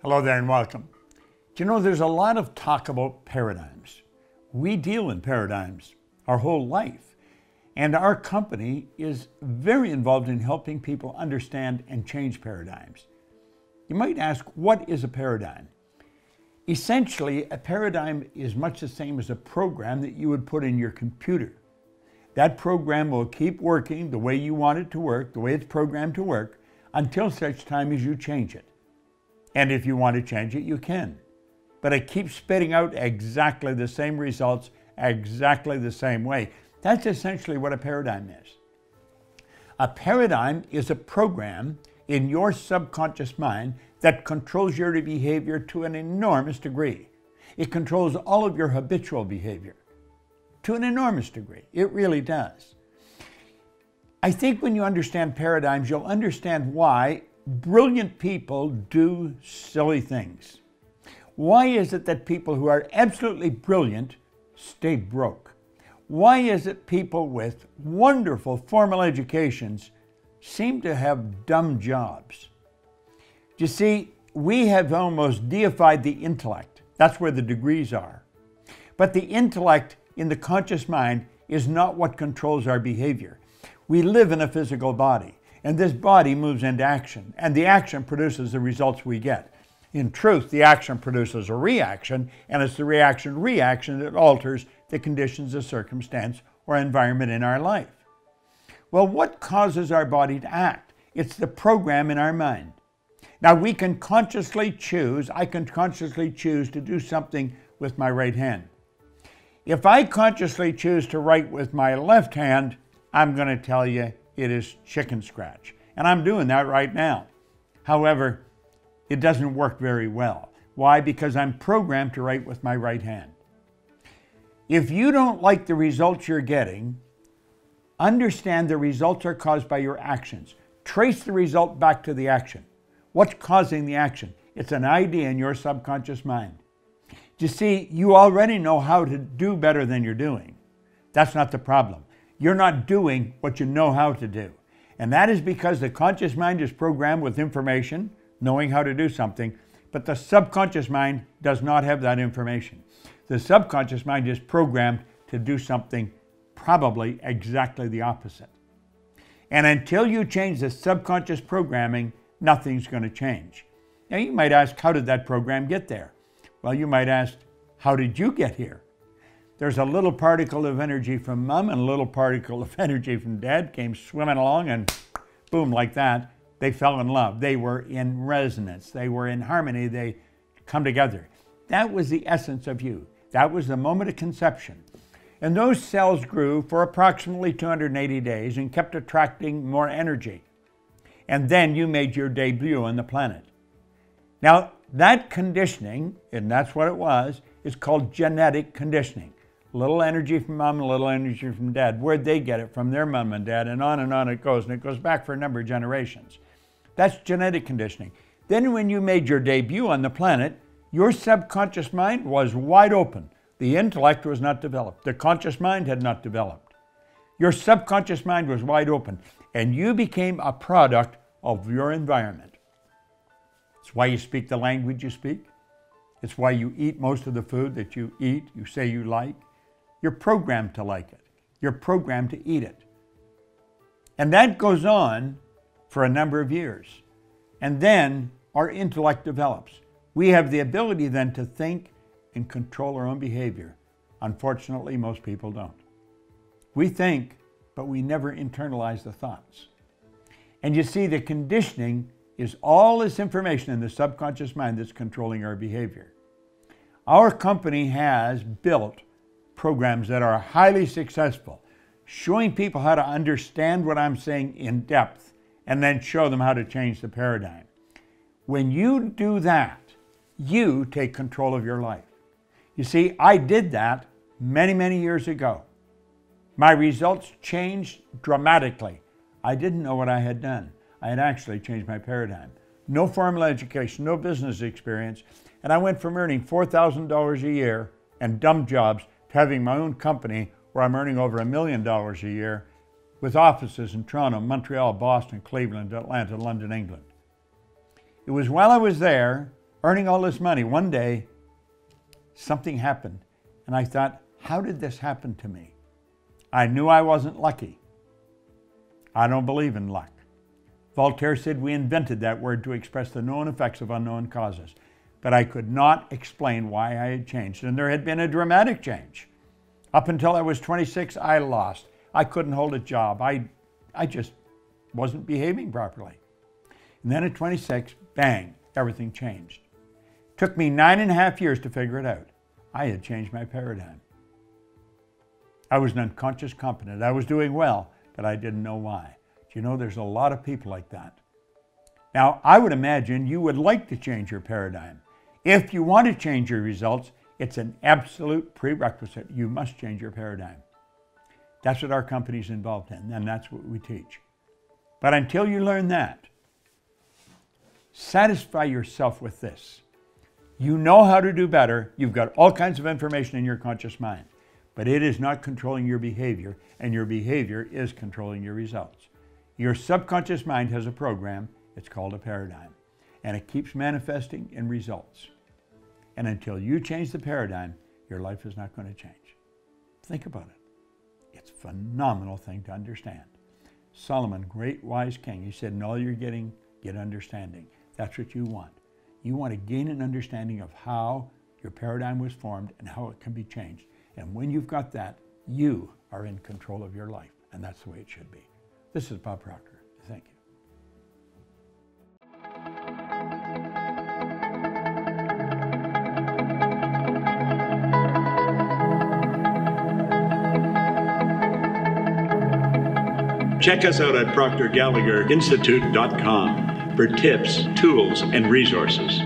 Hello there and welcome. Do you know there's a lot of talk about paradigms? We deal in paradigms our whole life, and our company is very involved in helping people understand and change paradigms. You might ask, what is a paradigm? Essentially, a paradigm is much the same as a program that you would put in your computer. That program will keep working the way you want it to work, the way it's programmed to work, until such time as you change it. And if you want to change it, you can. But it keeps spitting out exactly the same results, exactly the same way. That's essentially what a paradigm is. A paradigm is a program in your subconscious mind that controls your behavior to an enormous degree. It controls all of your habitual behavior to an enormous degree. It really does. I think when you understand paradigms, you'll understand why brilliant people do silly things. Why is it that people who are absolutely brilliant stay broke? Why is it people with wonderful formal educations seem to have dumb jobs? You see, we have almost deified the intellect. That's where the degrees are. But the intellect in the conscious mind is not what controls our behavior. We live in a physical body, and this body moves into action, and the action produces the results we get. In truth, the action produces a reaction, and it's the reaction that alters the conditions of circumstance or environment in our life. Well, what causes our body to act? It's the program in our mind. Now, we can consciously choose, I can consciously choose to do something with my right hand. If I consciously choose to write with my left hand, I'm going to tell you it is chicken scratch. And I'm doing that right now. However, it doesn't work very well. Why? Because I'm programmed to write with my right hand. If you don't like the results you're getting, understand the results are caused by your actions. Trace the result back to the action. What's causing the action? It's an idea in your subconscious mind. You see, you already know how to do better than you're doing. That's not the problem. You're not doing what you know how to do. And that is because the conscious mind is programmed with information, knowing how to do something, but the subconscious mind does not have that information. The subconscious mind is programmed to do something probably exactly the opposite. And until you change the subconscious programming, nothing's going to change. Now you might ask, how did that program get there? Well, you might ask, how did you get here? There's a little particle of energy from mom and a little particle of energy from dad came swimming along, and boom, like that, they fell in love. They were in resonance. They were in harmony. They come together. That was the essence of you. That was the moment of conception. And those cells grew for approximately 280 days and kept attracting more energy. And then you made your debut on the planet. Now, that conditioning, and that's what it was, is called genetic conditioning. Little energy from mom and a little energy from dad. Where'd they get it? From their mom and dad, and on it goes. And it goes back for a number of generations. That's genetic conditioning. Then when you made your debut on the planet, your subconscious mind was wide open. The intellect was not developed. The conscious mind had not developed. Your subconscious mind was wide open, and you became a product of your environment. It's why you speak the language you speak. It's why you eat most of the food that you eat, you say you like. You're programmed to like it. You're programmed to eat it. And that goes on for a number of years. And then our intellect develops. We have the ability then to think and control our own behavior. Unfortunately, most people don't. We think, but we never internalize the thoughts. And you see, the conditioning is all this information in the subconscious mind that's controlling our behavior. Our company has built programs that are highly successful, showing people how to understand what I'm saying in depth and then show them how to change the paradigm. When you do that, you take control of your life. You see, I did that many, many years ago. My results changed dramatically. I didn't know what I had done. I had actually changed my paradigm. No formal education, no business experience, and I went from earning $4,000 a year and dumb jobs to having my own company where I'm earning over $1 million a year with offices in Toronto, Montreal, Boston, Cleveland, Atlanta, London, England. It was while I was there earning all this money. One day, something happened, and I thought, how did this happen to me? I knew I wasn't lucky. I don't believe in luck. Voltaire said we invented that word to express the known effects of unknown causes. But I could not explain why I had changed, and there had been a dramatic change. Up until I was 26, I lost. I couldn't hold a job. I just wasn't behaving properly. And then at 26, bang, everything changed. Took me 9.5 years to figure it out. I had changed my paradigm. I was an unconscious competent. I was doing well, but I didn't know why. Do you know there's a lot of people like that? Now, I would imagine you would like to change your paradigm. If you want to change your results, it's an absolute prerequisite. You must change your paradigm. That's what our company's involved in, and that's what we teach. But until you learn that, satisfy yourself with this. You know how to do better. You've got all kinds of information in your conscious mind, but it is not controlling your behavior, and your behavior is controlling your results. Your subconscious mind has a program. It's called a paradigm, and it keeps manifesting in results. And until you change the paradigm, your life is not going to change. Think about it. It's a phenomenal thing to understand. Solomon, great wise king, he said, in all you're getting, get understanding. That's what you want. You want to gain an understanding of how your paradigm was formed and how it can be changed. And when you've got that, you are in control of your life. And that's the way it should be. This is Bob Proctor. Thank you. Check us out at ProctorGallagherInstitute.com for tips, tools, and resources.